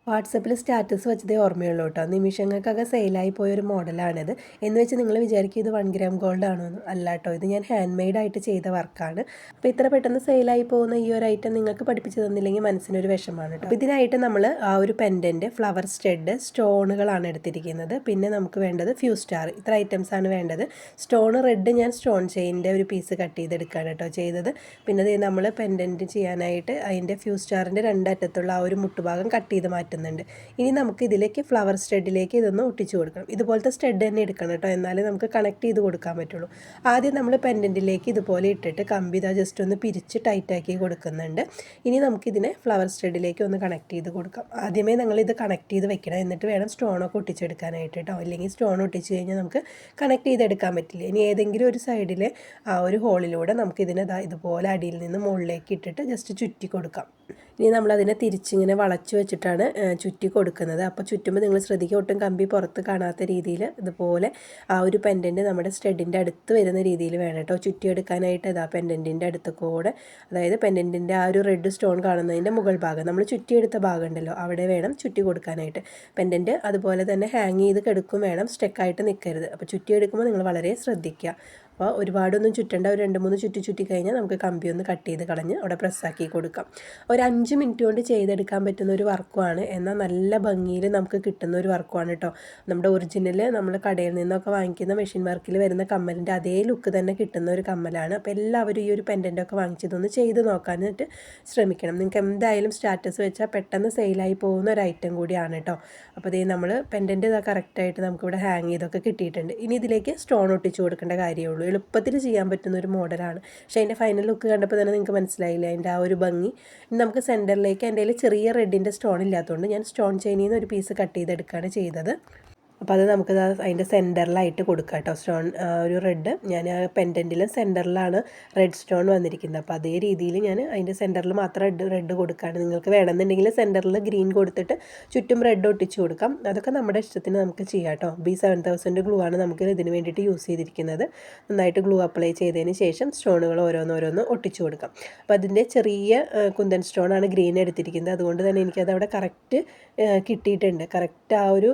വാട്സപ്പിൽ സ്റ്റാറ്റസ് വെച്ചതേ ഓർമ്മയുള്ളൂ കേട്ടോ. നിമിഷങ്ങൾക്കൊക്കെ സെയിലായി പോയൊരു മോഡലാണിത്. എന്ന് വെച്ച് നിങ്ങൾ വിചാരിക്കും ഇത് 1 ഗ്രാം ഗോൾഡ് ആണോ എന്ന്. അല്ല കേട്ടോ, ഇത് ഞാൻ ഹാൻഡ് മെയ്ഡായിട്ട് ചെയ്ത വർക്കാണ്. അപ്പോൾ ഇത്ര പെട്ടെന്ന് സെയിലായി പോകുന്ന ഈ ഒരു ഐറ്റം നിങ്ങൾക്ക് പഠിപ്പിച്ച് തന്നില്ലെങ്കിൽ മനസ്സിനൊരു വിഷമാണ് കേട്ടോ. അപ്പോൾ ഇതിനായിട്ട് നമ്മൾ ആ ഒരു പെൻഡൻറ്റ്, ഫ്ലവർ സ്റ്റഡ്, സ്റ്റോണുകളാണ് എടുത്തിരിക്കുന്നത്. പിന്നെ നമുക്ക് വേണ്ടത് ഫ്യൂസ് സ്റ്റാർ. ഇത്ര ഐറ്റംസാണ് വേണ്ടത്. സ്റ്റോൺ റെഡ് ഞാൻ സ്റ്റോൺ ചെയിൻ്റെ ഒരു പീസ് കട്ട് ചെയ്തെടുക്കുകയാണ് കേട്ടോ ചെയ്തത്. പിന്നെ നമ്മൾ പെൻഡൻറ്റ് ചെയ്യാനായിട്ട് അതിൻ്റെ ഫ്യൂസ് സ്റ്റാറിൻ്റെ രണ്ടറ്റത്തുള്ള ആ ഒരു മുട്ടുഭാഗം കട്ട് ചെയ്ത് മാറ്റും. ഇനി നമുക്ക് ഇതിലേക്ക് ഫ്ലവർ സ്റ്റഡിലേക്ക് ഇതൊന്ന് ഒട്ടിച്ചു കൊടുക്കണം. ഇതുപോലത്തെ സ്റ്റഡ് തന്നെ എടുക്കണം കേട്ടോ, എന്നാലേ നമുക്ക് കണക്ട് ചെയ്ത് കൊടുക്കാൻ പറ്റുള്ളൂ. ആദ്യം നമ്മൾ പെൻഡൻറ്റിലേക്ക് ഇതുപോലെ ഇട്ടിട്ട് കമ്പി ജസ്റ്റ് ഒന്ന് പിരിച്ച് ടൈറ്റാക്കി കൊടുക്കുന്നുണ്ട്. ഇനി നമുക്കിതിനെ ഫ്ലവർ സ്റ്റഡിലേക്ക് ഒന്ന് കണക്ട് ചെയ്ത് കൊടുക്കാം. ആദ്യമേ ഇത് കണക്ട് ചെയ്ത് വെക്കണം, എന്നിട്ട് വേണം സ്റ്റോണൊക്കെ ഒട്ടിച്ചെടുക്കാനായിട്ട് കേട്ടോ. അല്ലെങ്കിൽ സ്റ്റോൺ ഒട്ടിച്ച് കഴിഞ്ഞാൽ നമുക്ക് കണക്ട് ചെയ്തെടുക്കാൻ പറ്റില്ല. ഇനി ഏതെങ്കിലും ഒരു സൈഡിൽ ആ ഒരു ഹോളിലൂടെ നമുക്കിതിനെ ഇതുപോലെ അടിയിൽ നിന്ന് മുകളിലേക്ക് ഇട്ടിട്ട് ജസ്റ്റ് ചുറ്റി കൊടുക്കാം. ഇനി നമ്മളതിനെ തിരിച്ചിങ്ങനെ വളച്ച് വെച്ചിട്ടാണ് ചുറ്റി കൊടുക്കുന്നത്. അപ്പോൾ ചുറ്റുമ്പോൾ നിങ്ങൾ ശ്രദ്ധിക്കുക, ഒട്ടും കമ്പി പുറത്ത് കാണാത്ത രീതിയിൽ ഇതുപോലെ ആ ഒരു പെൻഡൻറ്റ് നമ്മുടെ സ്റ്റഡിൻ്റെ അടുത്ത് വരുന്ന രീതിയിൽ വേണം കേട്ടോ ചുറ്റിയെടുക്കാനായിട്ട്. ഇതാ പെൻഡൻറ്റിൻ്റെ അടുത്ത് കൂടെ, അതായത് പെൻഡൻറ്റിൻ്റെ ആ ഒരു റെഡ് സ്റ്റോൺ കാണുന്നതിൻ്റെ മുകൾ ഭാഗം, നമ്മൾ ചുറ്റിയെടുത്ത ഭാഗം ഉണ്ടല്ലോ, അവിടെ വേണം ചുറ്റി കൊടുക്കാനായിട്ട്. പെൻഡൻറ്റ് അതുപോലെ തന്നെ ഹാങ് ചെയ്ത് കിടക്കും വേണം, സ്റ്റെക്കായിട്ട് നിൽക്കരുത്. അപ്പോൾ ചുറ്റിയെടുക്കുമ്പോൾ നിങ്ങൾ വളരെ ശ്രദ്ധിക്കുക. അപ്പോൾ ഒരുപാടൊന്നും ചുറ്റേണ്ട, ഒരു 2-3 ചുറ്റി കഴിഞ്ഞാൽ നമുക്ക് കമ്പി ഒന്ന് കട്ട് ചെയ്ത് കളഞ്ഞ് അവിടെ പ്രസ്സാക്കി കൊടുക്കാം. ഒരു 5 മിനിറ്റ് കൊണ്ട് ചെയ്തെടുക്കാൻ പറ്റുന്ന ഒരു വർക്കുമാണ്, എന്നാൽ നല്ല ഭംഗിയിൽ നമുക്ക് കിട്ടുന്ന ഒരു വർക്കുമാണ് കേട്ടോ. നമ്മുടെ ഒറിജിനൽ നമ്മൾ കടയിൽ നിന്നൊക്കെ വാങ്ങിക്കുന്ന മെഷീൻ വർക്കിൽ വരുന്ന കമ്മലിൻ്റെ അതേ ലുക്ക് തന്നെ കിട്ടുന്ന ഒരു കമ്മലാണ്. അപ്പോൾ എല്ലാവരും ഈ ഒരു പെൻഡൻ്റൊക്കെ വാങ്ങിച്ചതൊന്ന് ചെയ്ത് നോക്കാനായിട്ട് ശ്രമിക്കണം. നിങ്ങൾക്ക് എന്തായാലും സ്റ്റാറ്റസ് വെച്ചാൽ പെട്ടെന്ന് സെയിലായി പോകുന്ന ഒരു ഐറ്റം കൂടിയാണ് കേട്ടോ. അപ്പോൾ ഇതേ നമ്മൾ പെൻഡൻറ്റ് കറക്റ്റായിട്ട് നമുക്കിവിടെ ഹാങ് ചെയ്തൊക്കെ കിട്ടിയിട്ടുണ്ട്. ഇനി ഇതിലേക്ക് സ്റ്റോൺ ഒട്ടിച്ച് കൊടുക്കേണ്ട കാര്യമേ ഉള്ളൂ. എളുപ്പത്തിൽ ചെയ്യാൻ പറ്റുന്ന ഒരു മോഡലാണ്. പക്ഷേ അതിൻ്റെ ഫൈനൽ ലുക്ക് കണ്ടപ്പോൾ തന്നെ നിങ്ങൾക്ക് മനസ്സിലായില്ലേ അതിൻ്റെ ആ ഒരു ഭംഗി. ഇനി നമുക്ക് സെൻറ്ററിലേക്ക്, എൻ്റെ കയ്യിൽ ചെറിയ റെഡിൻ്റെ സ്റ്റോൺ ഇല്ലാത്തതുകൊണ്ട് ഞാൻ സ്റ്റോൺ ചെയിനിൽ നിന്ന് ഒരു പീസ് കട്ട് ചെയ്തെടുക്കുകയാണ് ചെയ്തത്. അപ്പോൾ അത് നമുക്ക് അതിൻ്റെ സെൻറ്ററിലായിട്ട് കൊടുക്കാം കേട്ടോ. സ്റ്റോൺ ഒരു റെഡ്, ഞാൻ ആ പെൻഡൻറ്റിലും സെൻറ്ററിലാണ് റെഡ് സ്റ്റോൺ വന്നിരിക്കുന്നത്. അപ്പോൾ അതേ രീതിയിൽ ഞാൻ അതിൻ്റെ സെൻറ്ററിൽ മാത്രം റെഡ് കൊടുക്കുകയാണ്. നിങ്ങൾക്ക് വേണമെന്നുണ്ടെങ്കിൽ സെൻറ്ററിൽ ഗ്രീൻ കൊടുത്തിട്ട് ചുറ്റും റെഡ് ഒട്ടിച്ച് കൊടുക്കാം. അതൊക്കെ നമ്മുടെ ഇഷ്ടത്തിന് നമുക്ക് ചെയ്യാം കേട്ടോ. B7000 ഗ്ലൂ ആണ് നമുക്ക് ഇതിന് വേണ്ടിയിട്ട് യൂസ് ചെയ്തിരിക്കുന്നത്. നന്നായിട്ട് ഗ്ലൂ അപ്ലൈ ചെയ്തതിന് ശേഷം സ്റ്റോണുകൾ ഓരോന്നോരോന്ന് ഒട്ടിച്ച് കൊടുക്കാം. അപ്പോൾ അതിൻ്റെ ചെറിയ കുന്തൻ സ്റ്റോണാണ് ഗ്രീൻ എടുത്തിരിക്കുന്നത്. അതുകൊണ്ട് തന്നെ എനിക്കത് അവിടെ കറക്റ്റ് കിട്ടിയിട്ടുണ്ട്. കറക്റ്റ് ആ ഒരു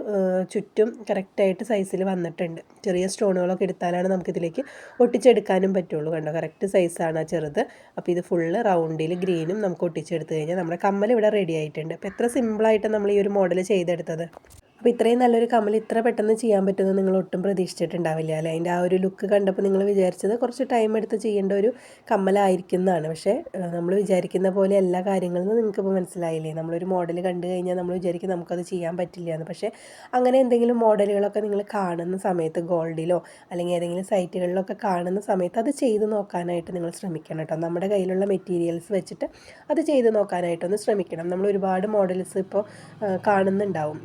ചുറ്റും കറക്റ്റായിട്ട് സൈസിൽ വന്നിട്ടുണ്ട്. ചെറിയ സ്റ്റോണുകളൊക്കെ എടുത്താലാണ് നമുക്കിതിലേക്ക് ഒട്ടിച്ചെടുക്കാനും പറ്റുള്ളൂ. കണ്ടോ, കറക്റ്റ് സൈസാണ് ആ ചെറുത്. അപ്പോൾ ഇത് ഫുള്ള് റൗണ്ടിൽ ഗ്രീനും നമുക്ക് ഒട്ടിച്ചെടുത്ത് കഴിഞ്ഞാൽ നമ്മുടെ കമ്മൽ ഇവിടെ റെഡി ആയിട്ടുണ്ട്. അപ്പോൾ എത്ര സിമ്പിളായിട്ട് നമ്മൾ ഈ ഒരു മോഡൽ ചെയ്തെടുത്തത്. അപ്പോൾ ഇത്രയും നല്ലൊരു കമ്മൽ ഇത്ര പെട്ടെന്ന് ചെയ്യാൻ പറ്റുന്നത് നിങ്ങൾ ഒട്ടും പ്രതീക്ഷിച്ചിട്ടുണ്ടാവില്ല അല്ലേ. അതിൻ്റെ ആ ഒരു ലുക്ക് കണ്ടപ്പോൾ നിങ്ങൾ വിചാരിച്ചത് കുറച്ച് ടൈം എടുത്ത് ചെയ്യേണ്ട ഒരു കമ്മലായിരിക്കുന്നതാണ്. പക്ഷേ നമ്മൾ വിചാരിക്കുന്ന പോലെ എല്ലാ കാര്യങ്ങളും നിങ്ങൾക്കിപ്പോൾ മനസ്സിലായില്ലേ. നമ്മളൊരു മോഡൽ കണ്ടു കഴിഞ്ഞാൽ നമ്മൾ വിചാരിക്കും നമുക്കത് ചെയ്യാൻ പറ്റില്ല എന്ന്. പക്ഷേ അങ്ങനെ എന്തെങ്കിലും മോഡലുകളൊക്കെ നിങ്ങൾ കാണുന്ന സമയത്ത് ഗോൾഡിലോ അല്ലെങ്കിൽ ഏതെങ്കിലും സൈറ്റുകളിലൊക്കെ കാണുന്ന സമയത്ത് അത് ചെയ്ത് നോക്കാനായിട്ട് നിങ്ങൾ ശ്രമിക്കണം കേട്ടോ. നമ്മുടെ കയ്യിലുള്ള മെറ്റീരിയൽസ് വെച്ചിട്ട് അത് ചെയ്ത് നോക്കാനായിട്ടൊന്ന് ശ്രമിക്കണം. നമ്മൾ ഒരുപാട് മോഡൽസ് ഇപ്പോൾ കാണുന്നുണ്ടാവും,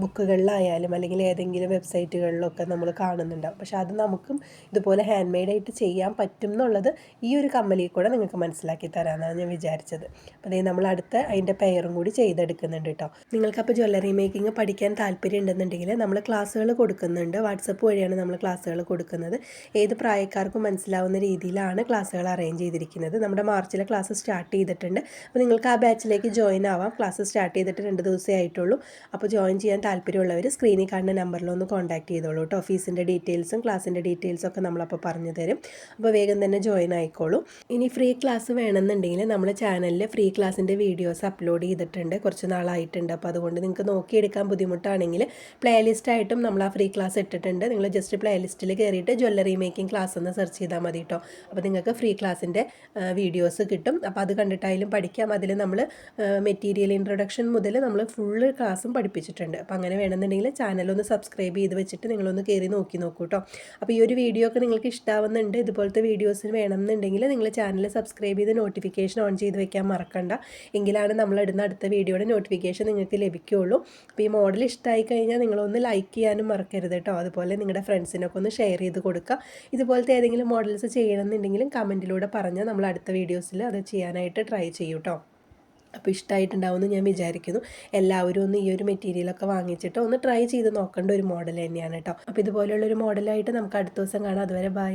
ബുക്കുകളിലായാലും അല്ലെങ്കിൽ ഏതെങ്കിലും വെബ്സൈറ്റുകളിലൊക്കെ നമ്മൾ കാണുന്നുണ്ടാവും. പക്ഷെ അത് നമുക്കും ഇതുപോലെ ഹാൻഡ് മെയ്ഡായിട്ട് ചെയ്യാൻ പറ്റും എന്നുള്ളത് ഈ ഒരു കമ്മലിൽ കൂടെ നിങ്ങൾക്ക് മനസ്സിലാക്കി തരാമെന്നാണ് ഞാൻ വിചാരിച്ചത്. അപ്പോൾ അതേ നമ്മൾ അടുത്ത അതിൻ്റെ പെയറും കൂടി ചെയ്തെടുക്കുന്നുണ്ട് കേട്ടോ. നിങ്ങൾക്കപ്പോൾ ജ്വല്ലറി മേക്കിംഗ് പഠിക്കാൻ താല്പര്യം ഉണ്ടെന്നുണ്ടെങ്കിൽ നമ്മൾ ക്ലാസ്സുകൾ കൊടുക്കുന്നുണ്ട്. വാട്സപ്പ് വഴിയാണ് നമ്മൾ ക്ലാസ്സുകൾ കൊടുക്കുന്നത്. ഏത് പ്രായക്കാർക്കും മനസ്സിലാവുന്ന രീതിയിലാണ് ക്ലാസ്സുകൾ അറേഞ്ച് ചെയ്തിരിക്കുന്നത്. നമ്മുടെ മാർച്ചിലെ ക്ലാസ് സ്റ്റാർട്ട് ചെയ്തിട്ടുണ്ട്. അപ്പോൾ നിങ്ങൾക്ക് ആ ബാച്ചിലേക്ക് ജോയിൻ ആവാം. ക്ലാസ് സ്റ്റാർട്ട് ചെയ്തിട്ട് 2 ദിവസമേ ആയിട്ടുള്ളൂ. അപ്പോൾ ജോയിൻ ചെയ്യാൻ താല്പര്യമുള്ളവർ സ്ക്രീനിൽ കാണുന്ന നമ്പറിലൊന്ന് കോൺടാക്ട് ചെയ്തോളൂ കേട്ടോ. ഫീസിൻ്റെ ഡീറ്റെയിൽസും ക്ലാസ്സിൻ്റെ ഡീറ്റെയിൽസൊക്കെ നമ്മളപ്പോൾ പറഞ്ഞു തരും. അപ്പോൾ വേഗം തന്നെ ജോയിൻ ആയിക്കോളൂ. ഇനി ഫ്രീ ക്ലാസ് വേണമെന്നുണ്ടെങ്കിൽ നമ്മുടെ ചാനലിൽ ഫ്രീ ക്ലാസ്സിൻ്റെ വീഡിയോസ് അപ്ലോഡ് ചെയ്തിട്ടുണ്ട്, കുറച്ച് നാളായിട്ടുണ്ട്. അപ്പോൾ അതുകൊണ്ട് നിങ്ങൾക്ക് നോക്കിയെടുക്കാൻ ബുദ്ധിമുട്ടാണെങ്കിൽ പ്ലേലിസ്റ്റായിട്ടും നമ്മൾ ആ ഫ്രീ ക്ലാസ് ഇട്ടിട്ടുണ്ട്. നിങ്ങൾ ജസ്റ്റ് പ്ലേലിസ്റ്റിൽ കയറിയിട്ട് ജ്വല്ലറി മേക്കിംഗ് ക്ലാസ് എന്ന് സെർച്ച് ചെയ്താൽ മതി കേട്ടോ. അപ്പോൾ നിങ്ങൾക്ക് ഫ്രീ ക്ലാസ്സിൻ്റെ വീഡിയോസ് കിട്ടും. അപ്പോൾ അത് കണ്ടിട്ടായാലും പഠിക്കാം. അതിൽ നമ്മൾ മെറ്റീരിയൽ ഇൻട്രൊഡക്ഷൻ മുതൽ നമ്മൾ ഫുള്ള് ക്ലാസ്സും പഠിപ്പിച്ചിട്ടുണ്ട്. അപ്പോൾ അങ്ങനെ വേണമെന്നുണ്ടെങ്കിൽ ചാനലൊന്ന് സബ്സ്ക്രൈബ് ചെയ്ത് വെച്ചിട്ട് നിങ്ങളൊന്ന് കയറി നോക്കൂ കേട്ടോ. അപ്പോൾ ഈ ഒരു വീഡിയോ ഒക്കെ നിങ്ങൾക്ക് ഇഷ്ടാവുന്നുണ്ട്, ഇതുപോലത്തെ വീഡിയോസ് വേണമെന്നുണ്ടെങ്കിൽ നിങ്ങൾ ചാനൽ സബ്സ്ക്രൈബ് ചെയ്ത് നോട്ടിഫിക്കേഷൻ ഓൺ ചെയ്ത് വെക്കാൻ മറക്കണ്ട. എങ്കിലാണ് നമ്മളിടുന്ന അടുത്ത വീഡിയോയുടെ നോട്ടിഫിക്കേഷൻ നിങ്ങൾക്ക് ലഭിക്കുകയുള്ളൂ. അപ്പോൾ ഈ മോഡൽ ഇഷ്ടമായി കഴിഞ്ഞാൽ നിങ്ങളൊന്ന് ലൈക്ക് ചെയ്യാനും മറക്കരുത് കേട്ടോ. അതുപോലെ നിങ്ങളുടെ ഫ്രണ്ട്സിനൊക്കെ ഒന്ന് ഷെയർ ചെയ്ത് കൊടുക്കുക. ഇതുപോലത്തെ ഏതെങ്കിലും മോഡൽസ് ചെയ്യണമെന്നുണ്ടെങ്കിലും കമൻറ്റിലൂടെ പറഞ്ഞാൽ നമ്മൾ അടുത്ത വീഡിയോസിൽ അത് ചെയ്യാനായിട്ട് ട്രൈ ചെയ്യൂ കേട്ടോ. അപ്പോൾ ഇഷ്ടമായിട്ടുണ്ടാവുമെന്ന് ഞാൻ വിചാരിക്കുന്നു. എല്ലാവരും ഒന്ന് ഈ ഒരു മെറ്റീരിയലൊക്കെ വാങ്ങിച്ചിട്ട് ഒന്ന് ട്രൈ ചെയ്ത് നോക്കേണ്ട ഒരു മോഡൽ തന്നെയാണ് കേട്ടോ. അപ്പോൾ ഇതുപോലെയുള്ളൊരു മോഡലായിട്ട് നമുക്ക് അടുത്ത ദിവസം കാണാം. അതുവരെ ബൈ.